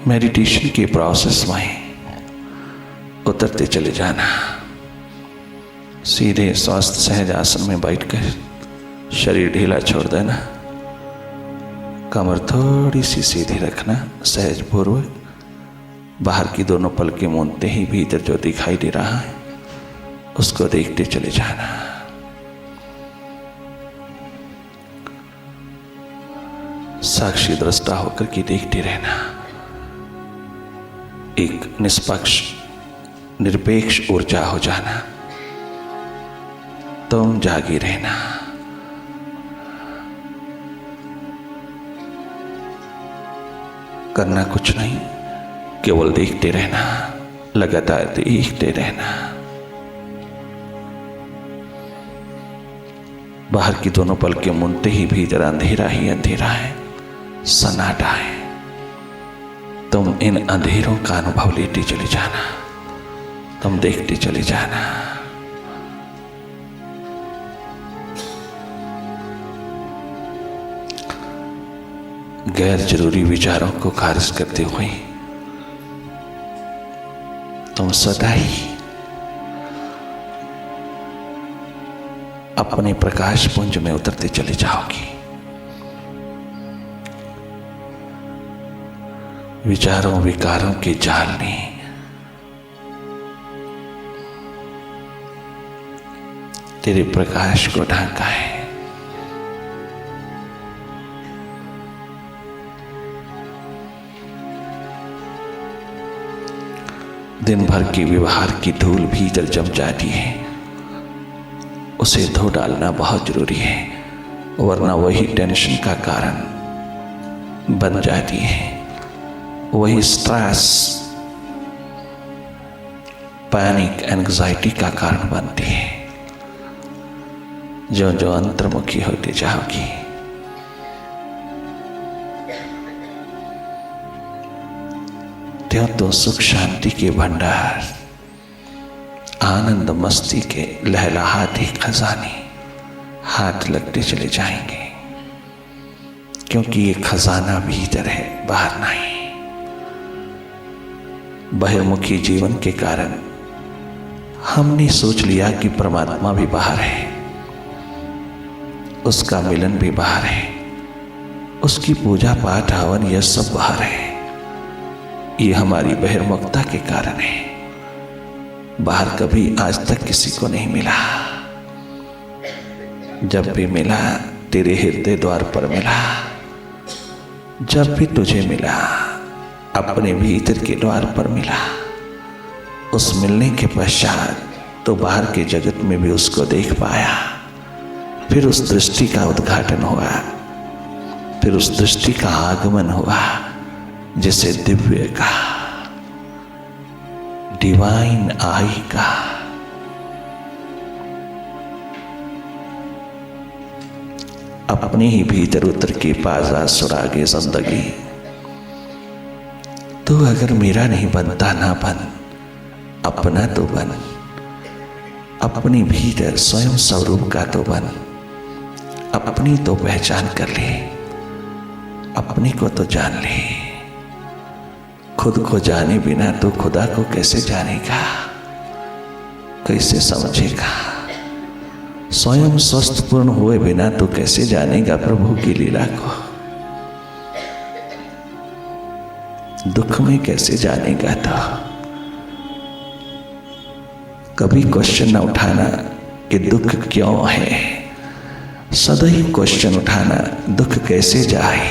Meditation के process में उतरते चले जाना। सीधे स्वस्थ सहज आसन में बैठकर शरीर ढीला छोड़ देना, कमर थोड़ी सी सीधी रखना, सहज पूर्वक बाहर की दोनों पलकें मूंदते ही भीतर जो दिखाई दे रहा है उसको देखते चले जाना। साक्षी दृष्टा होकर के देखते रहना। एक निष्पक्ष निरपेक्ष ऊर्जा हो जाना। तुम जागे रहना। करना कुछ नहीं, केवल देखते रहना, लगातार देखते रहना। बाहर की दोनों पलकें मूंदते ही भीतर अंधेरा ही अंधेरा है, सन्नाटा है। तुम इन अंधेरों का अनुभव लेते चले जाना, तुम देखते चले जाना। गैर जरूरी विचारों को खारिज करते हुए तुम सदा ही अपने प्रकाश पुंज में उतरते चले जाओगी। विचारों विकारों के जाल ने तेरे प्रकाश को ढांका है। दिन भर की व्यवहार की धूल भीतर जम जाती है, उसे धो डालना बहुत जरूरी है, वरना वही टेंशन का कारण बन जाती है। वही स्ट्रेस, पैनिक, एंग्जाइटी का कारण बनती है। जो जो अंतर्मुखी होती जाओगी, त्यों तो सुख शांति के भंडार, आनंद मस्ती के लहलहाते खजाने हाथ लगते चले जाएंगे, क्योंकि ये खजाना भीतर है, बाहर नहीं। बहिर्मुखी जीवन के कारण हमने सोच लिया कि परमात्मा भी बाहर है, उसका मिलन भी बाहर है, उसकी पूजा पाठ हवन यह सब बाहर है। ये हमारी बहिर्मुखता के कारण है। बाहर कभी आज तक किसी को नहीं मिला। जब भी मिला तेरे हृदय द्वार पर मिला। जब भी तुझे मिला अपने भीतर के द्वार पर मिला। उस मिलने के पश्चात तो बाहर के जगत में भी उसको देख पाया। फिर उस दृष्टि का उद्घाटन हुआ, फिर उस दृष्टि का आगमन हुआ जिसे दिव्य का, डिवाइन आई का। अपने ही भीतर उतर के पाजा सुरागे जिंदगी। तू अगर मेरा नहीं बनता ना बन, अपना तो बन। अपने भीतर स्वयं स्वरूप का तो बन। अपनी तो पहचान कर ले, अपने को तो जान ले। खुद को जाने बिना तो खुदा को कैसे जानेगा, कैसे समझेगा। स्वयं स्वस्थ पूर्ण हुए बिना तो कैसे जानेगा प्रभु की लीला को। दुख में कैसे जानेगा। तो कभी क्वेश्चन न उठाना कि दुख क्यों है, सदैव क्वेश्चन उठाना दुख कैसे जाए।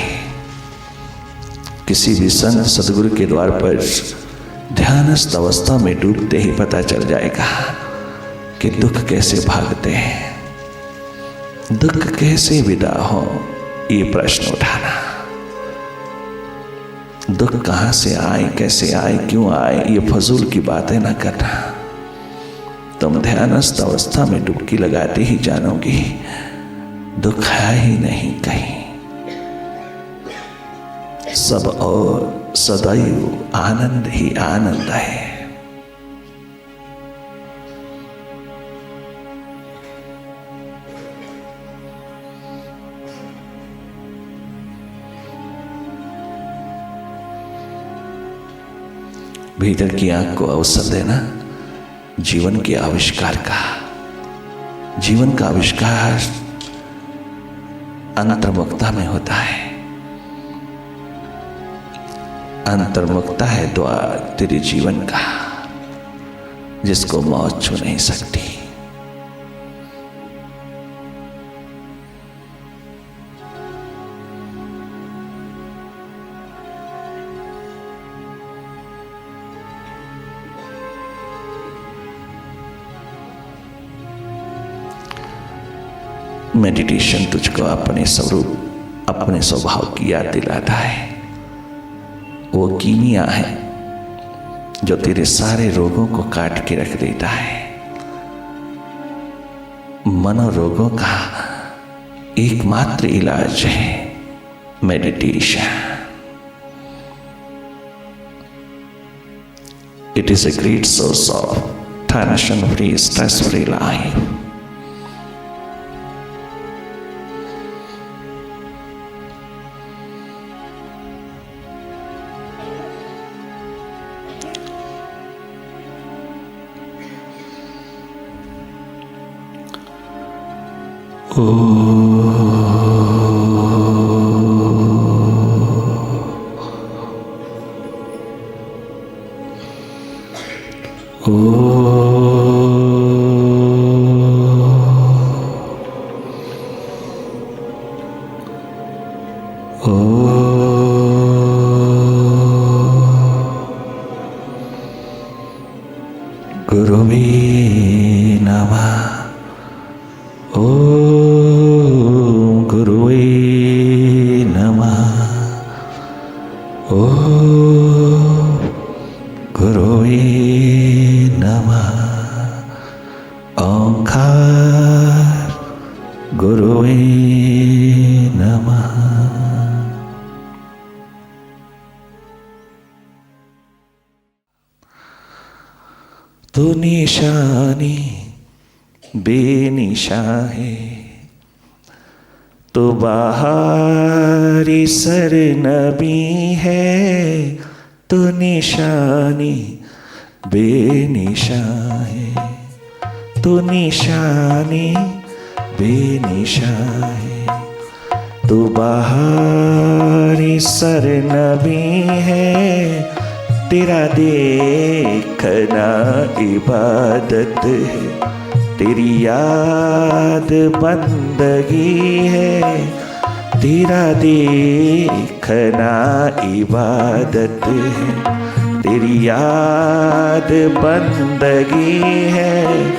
किसी भी संत सदगुरु के द्वार पर ध्यानस्थ अवस्था में डूबते ही पता चल जाएगा कि दुख कैसे भागते हैं, दुख कैसे विदा हो। ये प्रश्न उठाना, दुख कहां से आए, कैसे आए, क्यों आए, ये फजूल की बातें ना करना। तुम ध्यानस्थ अवस्था में डुबकी लगाते ही जानोगी दुख है ही नहीं कहीं। सब और सदैव आनंद ही आनंद है। भीतर की आंख को अवसर देना जीवन के आविष्कार का। जीवन का आविष्कार अंतर्मुखता में होता है। अंतर्मुखता है द्वार तेरे जीवन का, जिसको मौत छू नहीं सकती। मेडिटेशन तुझको अपने स्वरूप, अपने स्वभाव की याद दिलाता है। वो कीमिया है जो तेरे सारे रोगों को काट के रख देता है। मनोरोगों का एकमात्र इलाज है meditation. It is a great source of tension-free, stress-free life. गुरुवे नमः। ओम गुरुवे नमः। ओम गुरुवे नमः। ओंकार गुरुवे नमः। तू निशानी बेनिशा है, तो बाहरी सरनबी है। तो निशानी बेनिशा है, तो निशानी बेनिशा है। तो बाहरी सरनबी है, तेरा देखना इबादत है। तेरी याद बंदगी है, तेरा देखना इबादत है। तेरी याद बंदगी है,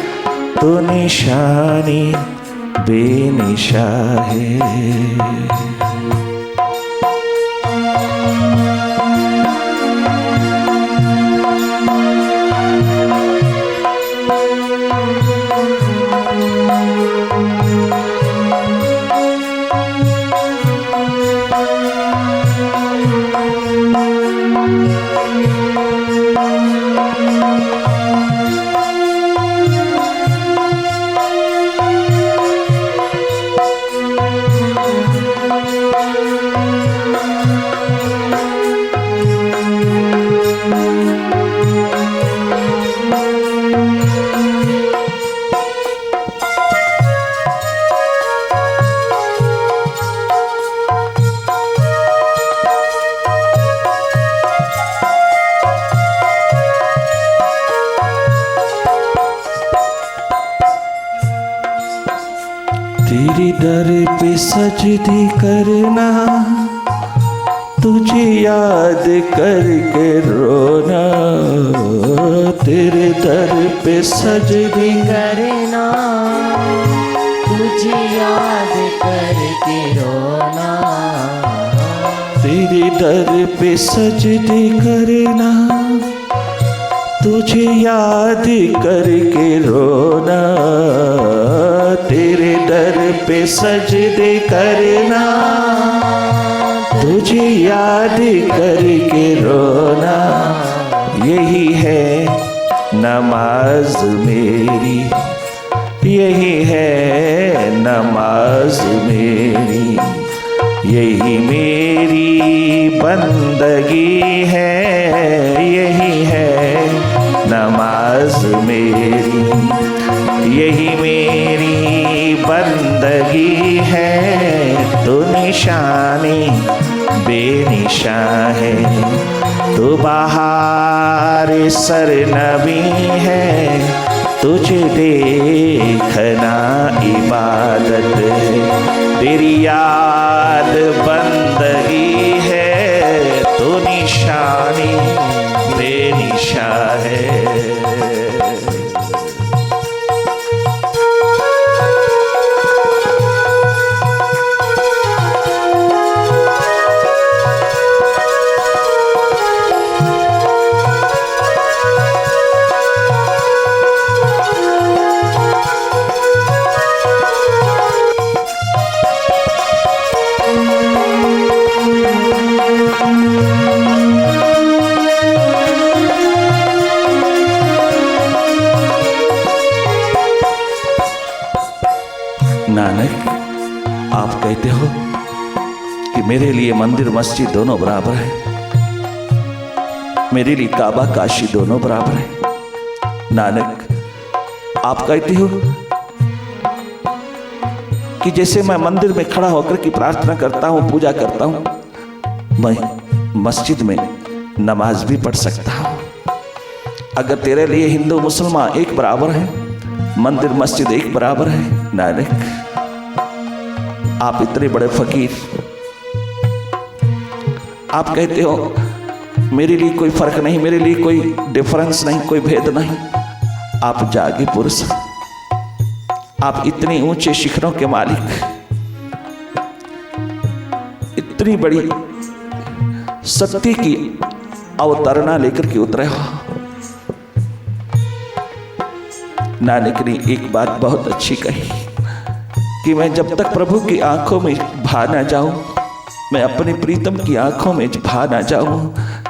तो निशानी बेनिशा है। तेरे दर पे सजदी करना, तुझे याद करके रोना। तेरे दर पे सजदी करना, तुझे याद करके रोना। तेरे दर पे सजदी करना, तुझे याद करके रोना। तेरे दर पे सजदे करना, तुझे याद करके रोना। यही है नमाज मेरी, यही है नमाज मेरी। यही मेरी बंदगी है, यही है है तू निशानी बेनिशान है, तू बहार सरनबी है, तुझे देखना इबादत है, तेरी याद बंदगी है, तू निशानी बेनिशान है। नानक, आप कहते हो कि मेरे लिए मंदिर मस्जिद दोनों बराबर है, मेरे लिए काबा काशी दोनों बराबर है। नानक, आप कहते हो कि जैसे मैं मंदिर में खड़ा होकर की प्रार्थना करता हूं, पूजा करता हूं, मैं मस्जिद में नमाज भी पढ़ सकता हूं। अगर तेरे लिए हिंदू मुसलमान एक बराबर है, मंदिर मस्जिद एक बराबर है, नानक आप इतने बड़े फकीर, आप कहते हो मेरे लिए कोई फर्क नहीं, मेरे लिए कोई डिफरेंस नहीं, कोई भेद नहीं। आप जागे पुरुष, आप इतने ऊंचे शिखरों के मालिक, इतनी बड़ी सत्य की अवतारणा लेकर के उतरे हो। नानक ने एक बात बहुत अच्छी कही कि मैं जब तक प्रभु की आंखों में भा ना जाऊं, मैं अपने प्रीतम की आंखों में भा ना जाऊं,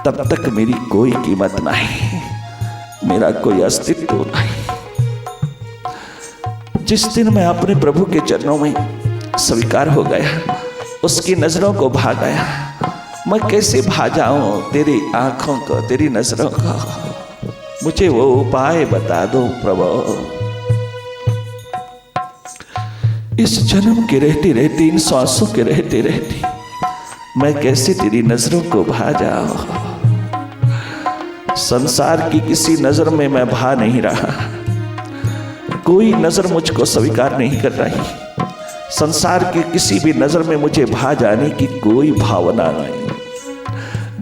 तब तक मेरी कोई कीमत नहीं, मेरा कोई अस्तित्व नहीं। जिस दिन मैं अपने प्रभु के चरणों में स्वीकार हो गया, उसकी नजरों को भा गया, मैं कैसे भा जाऊं तेरी आंखों को, तेरी नजरों को। मुझे वो उपाय बता दो प्रभु। इस जन्म के रहते रहते, इन सांसों के रहते रहते मैं कैसे तेरी नजरों को भा जाऊं। संसार की किसी नजर में मैं भा नहीं रहा, कोई नजर मुझको स्वीकार नहीं कर रही, संसार के किसी भी नजर में मुझे भा जाने की कोई भावना नहीं।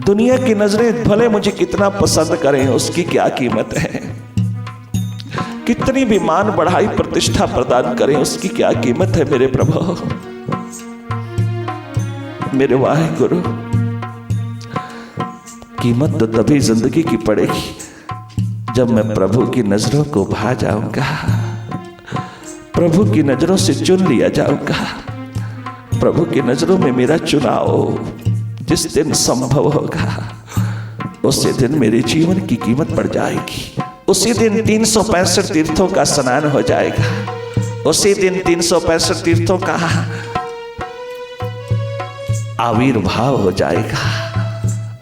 दुनिया की नजरें भले मुझे कितना पसंद करें, उसकी क्या कीमत है। कितनी भी मान बढ़ाई प्रतिष्ठा प्रदान करें, उसकी क्या कीमत है मेरे प्रभु, मेरे वाहिगुरु। कीमत तो तभी जिंदगी की पड़ेगी जब मैं प्रभु की नजरों को भा जाऊंगा, प्रभु की नजरों से चुन लिया जाऊंगा। प्रभु की नजरों में मेरा चुनाव जिस दिन संभव होगा, उसी दिन मेरे जीवन की कीमत बढ़ जाएगी। उसी दिन 365 तीर्थों का स्नान हो जाएगा, उसी दिन 365 तीर्थों का आविर्भाव हो जाएगा,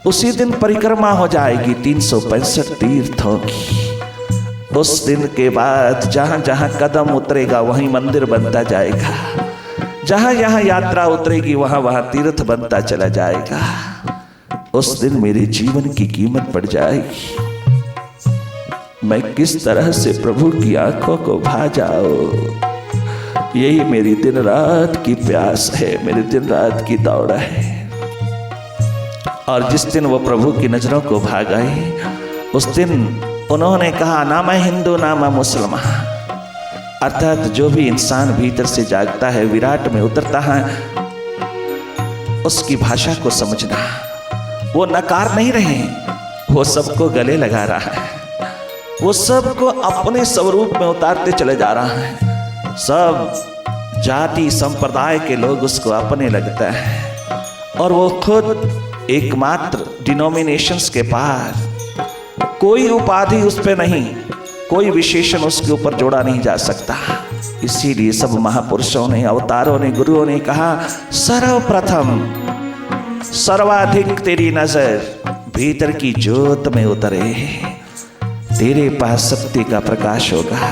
उसी दिन परिक्रमा हो जाएगी 365 तीर्थों की। उस दिन के बाद जहां जहां कदम उतरेगा वहीं मंदिर बनता जाएगा, जहां जहां यात्रा उतरेगी वहां वहां तीर्थ बनता चला जाएगा। उस दिन मेरे जीवन की कीमत बढ़ जाएगी। मैं किस तरह से प्रभु की आंखों को भा जाऊं, यही मेरी दिन रात की प्यास है, मेरी दिन रात की दौड़ है। और जिस दिन वो प्रभु की नजरों को भा गए, उस दिन उन्होंने कहा ना मैं हिंदू ना मैं मुसलमान। अर्थात जो भी इंसान भीतर से जागता है, विराट में उतरता है, उसकी भाषा को समझना। वो नकार नहीं रहे, वो सबको गले लगा रहा है, वो सबको अपने स्वरूप में उतारते चले जा रहा है। सब जाति संप्रदाय के लोग उसको अपने लगता है, और वो खुद एकमात्र डिनोमिनेशंस के पार, कोई उपाधि उस पे नहीं, कोई विशेषण उसके ऊपर जोड़ा नहीं जा सकता। इसीलिए सब महापुरुषों ने, अवतारों ने, गुरुओं ने कहा सर्वप्रथम सर्वाधिक तेरी नजर भीतर की ज्योत में उतरे, तेरे पास सत्य का प्रकाश होगा,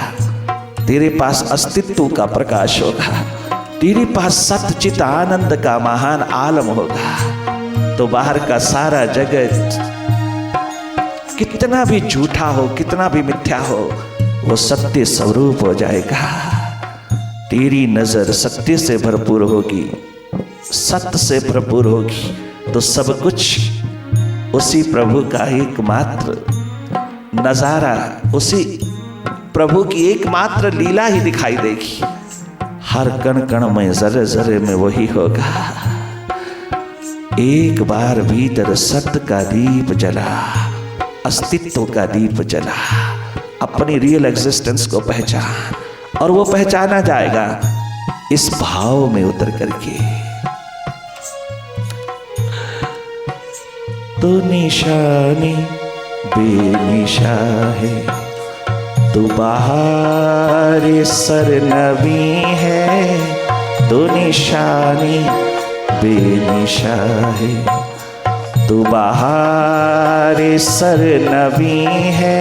तेरे पास अस्तित्व का प्रकाश होगा, तेरे पास सतचित आनंद का महान आलम होगा, तो बाहर का सारा जगत कितना भी झूठा हो, कितना भी मिथ्या हो, वो सत्य स्वरूप हो जाएगा। तेरी नजर सत्य से भरपूर होगी, सत्य से भरपूर होगी, तो सब कुछ उसी प्रभु का एकमात्र नजारा, उसी प्रभु की एकमात्र लीला ही दिखाई देगी। हर कण कण में, जरे जरे में वही होगा। एक बार भीतर सत्य का दीप जला, अस्तित्व का दीप जला, अपनी रियल एग्जिस्टेंस को पहचान, और वो पहचाना जाएगा इस भाव में उतर करके। तो निशानी बेनिशा है, तू बाहर सरनवी है, तो निशानी बेनिशा है, तू बाहर सरनवी है,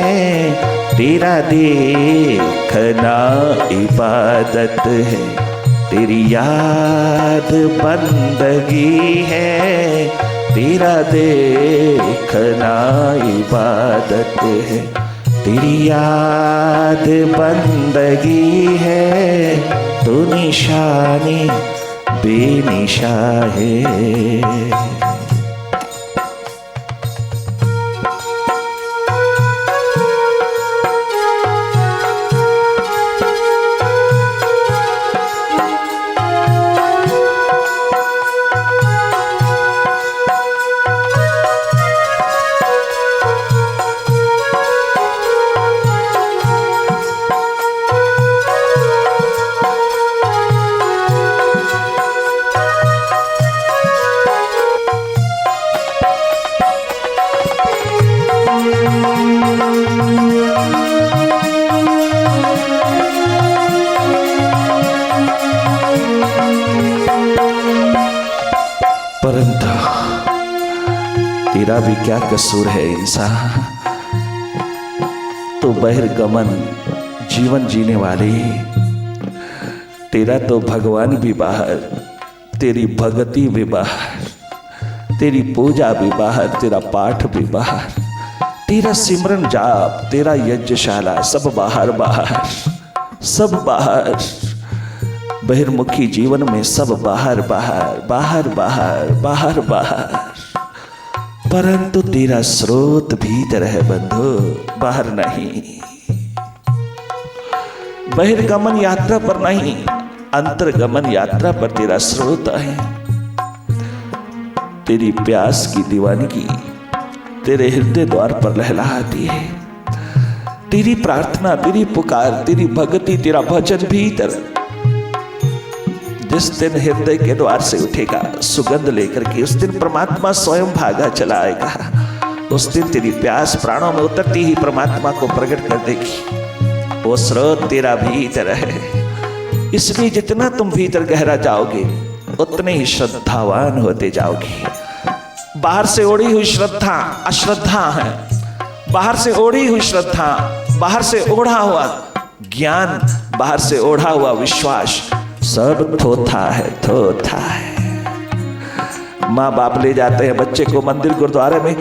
तेरा देखना इबादत है, तेरी याद बंदगी है, तेरा देखना इबादत है, तेरी याद बंदगी है, तू निशानी बेनिशा है। परंतु तेरा भी क्या कसूर है इंसान, तो बहिर्गमन जीवन जीने वाली, तेरा तो भगवान भी बाहर, तेरी भक्ति भी बाहर, तेरी पूजा भी बाहर, तेरा पाठ भी बाहर, तेरा सिमरन जाप, तेरा यज्ञशाला, सब बाहर बाहर, सब बाहर। बहिर्मुखी जीवन में सब बाहर बाहर, बाहर बाहर, बाहर बाहर, परंतु तेरा स्रोत भीतर है बंधु, बाहर नहीं। बहिर्गमन यात्रा पर नहीं, अंतर्गमन यात्रा पर तेरा स्रोत है। तेरी प्यास की दीवानगी तेरे हृदय द्वार पर लहलहाती है। तेरी प्रार्थना, तेरी पुकार, तेरी भक्ति, तेरा भजन भीतर जिस दिन हृदय के द्वार से उठेगा सुगंध लेकर के, उस दिन परमात्मा स्वयं भागा चला आएगा। उस दिन तेरी प्यास प्राणों में उतरती ही परमात्मा को प्रकट कर देगी। वो स्रोत तेरा भीतर है, इसलिए जितना तुम भीतर गहरा जाओगे उतने ही श्रद्धावान होते जाओगे। बाहर से ओढ़ी हुई श्रद्धा अश्रद्धा है, बाहर से ओढ़ी हुई श्रद्धा, बाहर से ओढ़ा हुआ ज्ञान, बाहर से ओढ़ा हुआ विश्वास, सब थोथा है, थोथा है। माँ बाप ले जाते हैं बच्चे को मंदिर गुरुद्वारे में,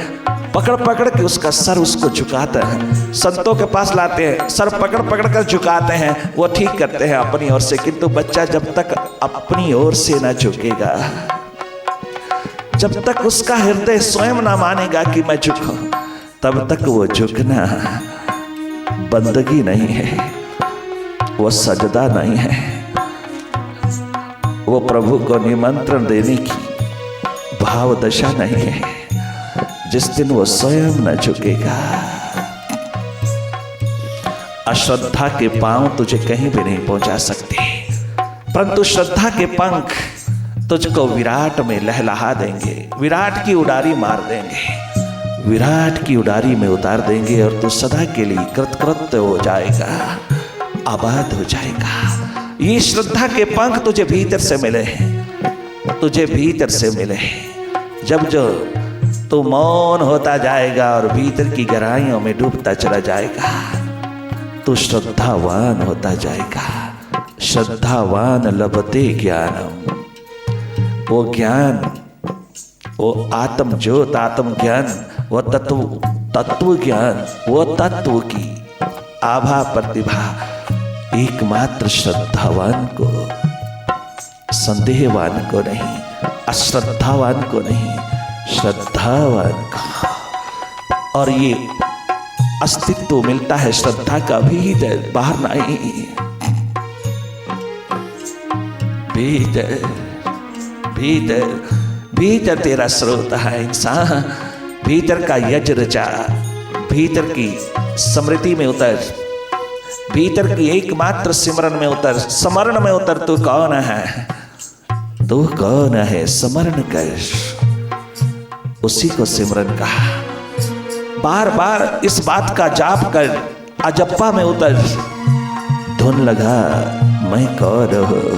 पकड़ पकड़ के उसका सर उसको झुकाते हैं। संतों के पास लाते हैं, सर पकड़ पकड़ कर झुकाते हैं, वो ठीक करते हैं अपनी ओर से। किंतु बच्चा जब तक अपनी ओर से ना झुकेगा, जब तक उसका हृदय स्वयं ना मानेगा कि मैं झुकूं, तब तक वो झुकना बंदगी नहीं है, वो सजदा नहीं है, वो प्रभु को निमंत्रण देने की भाव दशा नहीं है। जिस दिन वो स्वयं न झुकेगा, अश्रद्धा के पांव तुझे कहीं भी नहीं पहुंचा सकते, परंतु श्रद्धा के पंख तुझको विराट में लहलहा देंगे, विराट की उड़ारी मार देंगे, विराट की उड़ारी में उतार देंगे, और तू सदा के लिए कृतकृत्य हो जाएगा, आबाद हो जाएगा। ये श्रद्धा के पंख तुझे भीतर से मिले हैं, तुझे भीतर से मिले हैं। जब जो तू मौन होता जाएगा और भीतर की गहराइयों में डूबता चला जाएगा, तो श्रद्धावान होता जाएगा, श्रद्धावान लभते ज्ञानम। वो ज्ञान, वो आत्म ज्योत, आत्म ज्ञान, वो तत्व ज्ञान, वो तत्व की आभा प्रतिभा एकमात्र श्रद्धावान को, संदेहवान को नहीं, अश्रद्धावान को नहीं, श्रद्धावान को। और ये अस्तित्व मिलता है श्रद्धा का भीतर, बाहर नहीं। भीतर भीतर भीतर तेरा स्रोत है इंसान। भीतर का यज्ञ रचा, भीतर की स्मृति में उतर, भीतर की एकमात्र सिमरन में उतर, स्मरण में उतर। तू कौन है? तू कौन है? स्मरण कर, उसी को सिमरन कहा। बार बार इस बात का जाप कर, अजप्पा में उतर, धुन लगा मैं कौन हूं,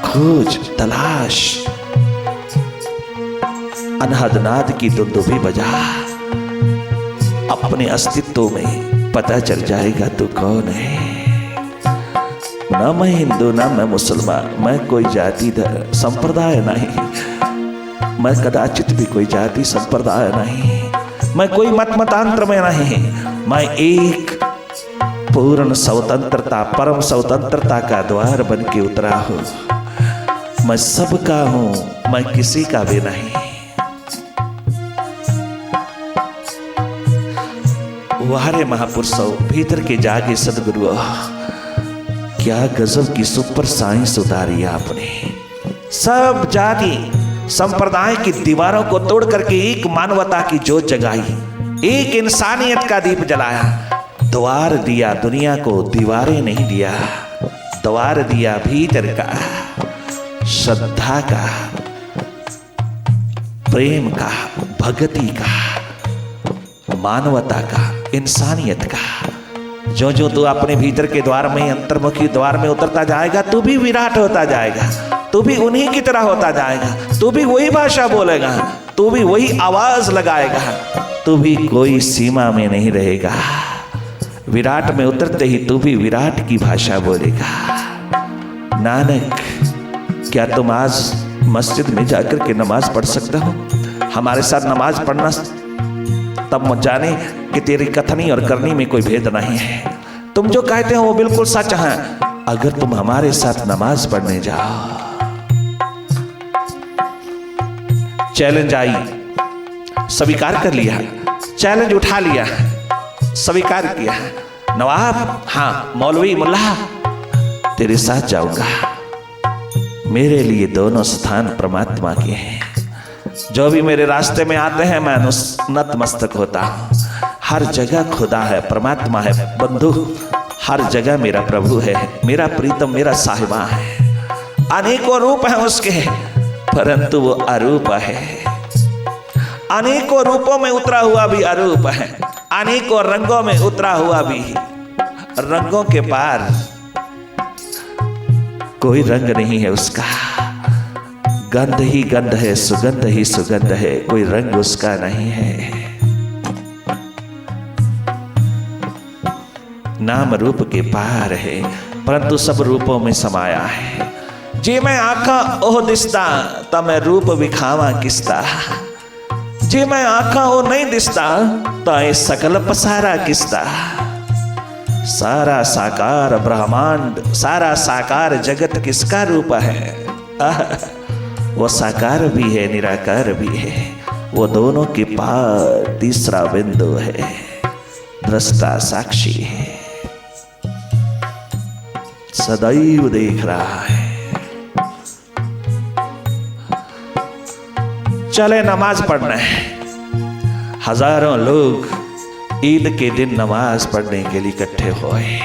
खोज तलाश, अनहद नाद की दुंदुभी बजा। अपने अस्तित्व में पता चल जाएगा तू कौन है। न मैं हिंदू, न मैं मुसलमान, मैं कोई जाति संप्रदाय नहीं, मैं कदाचित भी कोई जाति संप्रदाय नहीं, मैं कोई मतांतर में नहीं। मैं एक पूर्ण स्वतंत्रता, परम स्वतंत्रता का द्वार बन के उतरा हूं। मैं सबका हूं, मैं किसी का भी नहीं। वारे महापुरुषों, भीतर के जागे सदगुरु, क्या गजब की सुपर साइंस उतारी आपने। सब जाति संप्रदाय की दीवारों को तोड़ करके एक मानवता की जोत जगाई, एक इंसानियत का दीप जलाया, द्वार दिया दुनिया को, दीवारें नहीं दिया, द्वार दिया भीतर का, श्रद्धा का, प्रेम का, भक्ति का, मानवता का, इंसानियत का। जो जो तू अपने भीतर के द्वार में, अंतर्मुखी द्वार में उतरता जाएगा, तू भी विराट होता जाएगा, तू भी उन्हीं की तरह होता जाएगा, तू भी वही भाषा बोलेगा, तू भी वही आवाज लगाएगा, तू भी कोई सीमा में नहीं रहेगा। विराट में उतरते ही तू भी विराट की भाषा बोलेगा। नानक, क्या तुम आज मस्जिद में जाकर के नमाज पढ़ सकते हो? हमारे साथ नमाज पढ़ना, तब जाने कि तेरी कथनी और करनी में कोई भेद नहीं है। तुम जो कहते हो वो बिल्कुल सच है। अगर तुम हमारे साथ नमाज पढ़ने जाओ, चैलेंज आई, स्वीकार कर लिया, चैलेंज उठा लिया, स्वीकार किया, नवाब, हाँ मौलवी, मुल्ला, तेरे साथ जाऊंगा। मेरे लिए दोनों स्थान परमात्मा के हैं। जो भी मेरे रास्ते में आते हैं मैं नतमस्तक होता हूँ। हर जगह खुदा है, परमात्मा है, बंधु हर जगह मेरा प्रभु है, मेरा प्रीतम, मेरा साहिबा है। अनेकों रूप हैं उसके, परंतु वो अरूप है। अनेकों रूपों में उतरा हुआ भी अरूप है, अनेकों रंगों में उतरा हुआ भी, रंगों के पार कोई रंग नहीं है उसका। गंध ही गंध है, सुगंध ही सुगंध है, कोई रंग उसका नहीं है। नाम रूप के पार है, परंतु सब रूपों में समाया है। जे मैं आखा ओह दिसता, ता मैं रूप विखावा किसता। जे मैं आखा ओ नहीं दिसता, ता ये सकल पसारा किसता। सारा साकार ब्रह्मांड, सारा साकार जगत किसका रूप है? वो साकार भी है, निराकार भी है। वो दोनों के पार तीसरा बिंदु है, दृष्टा साक्षी है, सदैव देख रहा है। चले नमाज पढ़ने। हजारों लोग ईद के दिन नमाज पढ़ने के लिए इकट्ठे हुए।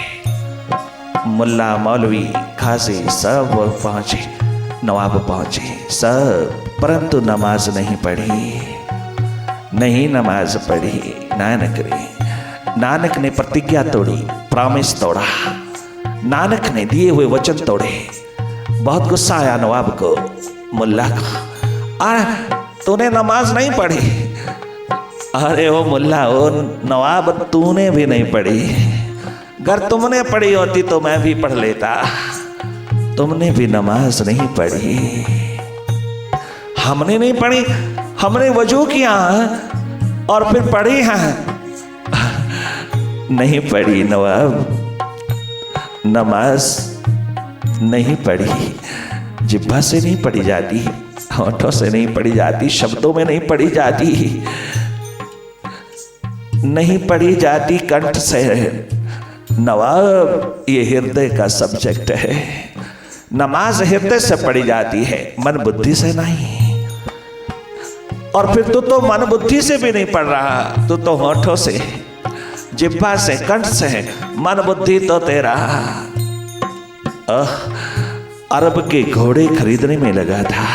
मुल्ला, मौलवी, खासी सब पहुंचे, नवाब पहुंचे सब, परंतु नमाज नहीं पढ़ी, नहीं नमाज पढ़ी। नानक ने प्रतिज्ञा तोड़ी, प्रॉमिस तोड़ा, नानक ने दिए हुए वचन तोड़े। बहुत गुस्सा आया नवाब को, मुल्ला को, तूने नमाज नहीं पढ़ी। अरे ओ मुल्ला, ओ नवाब, तूने भी नहीं पढ़ी, अगर तुमने पढ़ी होती तो मैं भी पढ़ लेता। तुमने भी नमाज नहीं पढ़ी, हमने नहीं पढ़ी। हमने वजू किया और फिर पढ़ी है, नहीं पढ़ी नवाब। नमाज नहीं पढ़ी, जिब्बा से नहीं पढ़ी जाती, होठों से नहीं पढ़ी जाती, शब्दों में नहीं पढ़ी जाती, नहीं पढ़ी जाती कंठ से। नवाब, ये हृदय का सब्जेक्ट है। नमाज हृदय से पढ़ी जाती है, मन बुद्धि से नहीं। और फिर तू तो मन बुद्धि से भी नहीं पढ़ रहा, तू तो होठों से, जिह्वा से, कंठ से, मन बुद्धि तो तेरा अरब के घोड़े खरीदने में लगा था।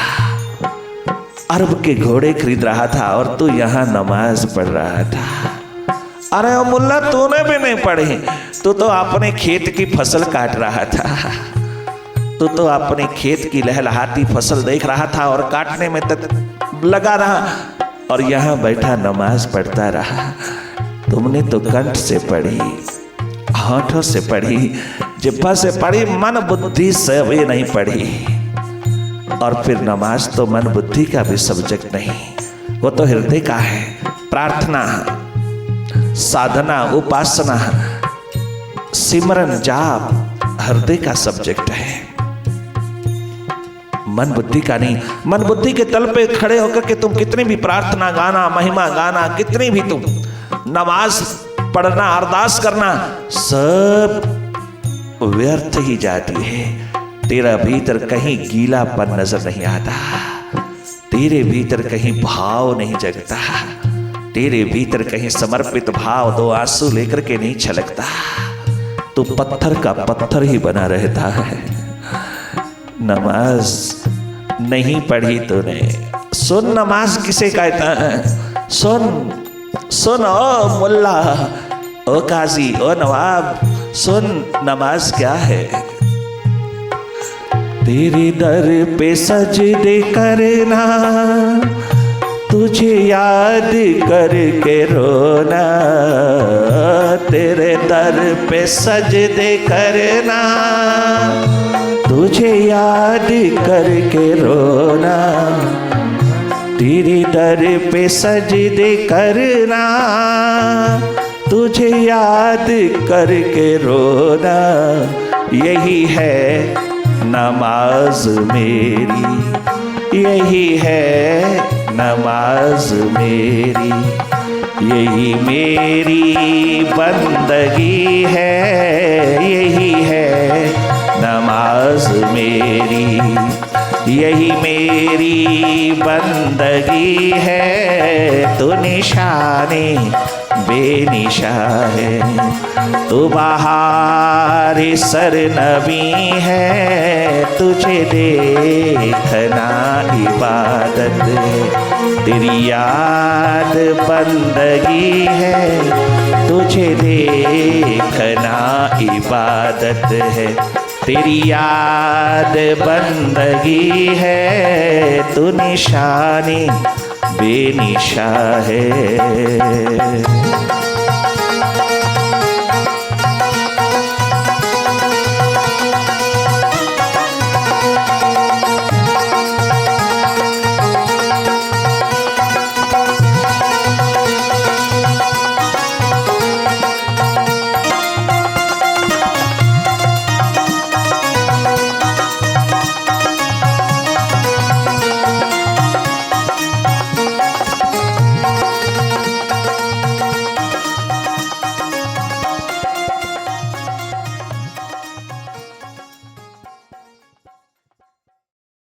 अरब के घोड़े खरीद रहा था और तू यहां नमाज पढ़ रहा था। अरे ओ मुल्ला, तूने भी नहीं पढ़ी, तू तो अपने खेत की फसल काट रहा था। तू तो अपने खेत की लहलहाती फसल देख रहा था और काटने में तक लगा रहा, और यहां बैठा नमाज पढ़ता रहा। तुमने तो कंठ से पढ़ी, होठों से पढ़ी, जिह्वा से पढ़ी, मन बुद्धि से भी नहीं पढ़ी। और फिर नमाज तो मन बुद्धि का भी सब्जेक्ट नहीं, वो तो हृदय का है। प्रार्थना, साधना, उपासना, सिमरन, जाप हृदय का सब्जेक्ट है, मन बुद्धि का नहीं। मन बुद्धि के तल पे खड़े होकर के तुम कितनी भी प्रार्थना गाना, महिमा गाना, कितनी भी तुम नमाज पढ़ना, अरदास करना, सब व्यर्थ ही जाती है। तेरा भीतर कहीं गीलापन नजर नहीं आता, तेरे भीतर कहीं भाव नहीं जगता, तेरे भीतर कहीं समर्पित भाव दो आंसू लेकर के नहीं छलकता। तो पत्थर का पत्थर ही बना रहता है। नमाज नहीं पढ़ी तूने। सुन, नमाज किसे कहता है? सुन सुन, ओ मुल्ला, ओ काजी, ओ नवाब, सुन नमाज क्या है। तेरे दर पे सजदे करना, तुझे याद करके रोना। तेरे दर पे सजदे करना, तुझे याद करके रोना। तेरे दर पे सजदे करना, तुझे याद करके रोना। यही है नमाज मेरी, यही है नमाज मेरी, यही मेरी बंदगी है। यही है नमाज मेरी, यही मेरी बंदगी है। तू निशाने बेनिशा है, तू बहार सरनबी है। तुझे देखना इबादत है, तेरी याद बंदगी है। तुझे देखना इबादत है, तेरी याद बंदगी है। तू निशानी बेनिशा है।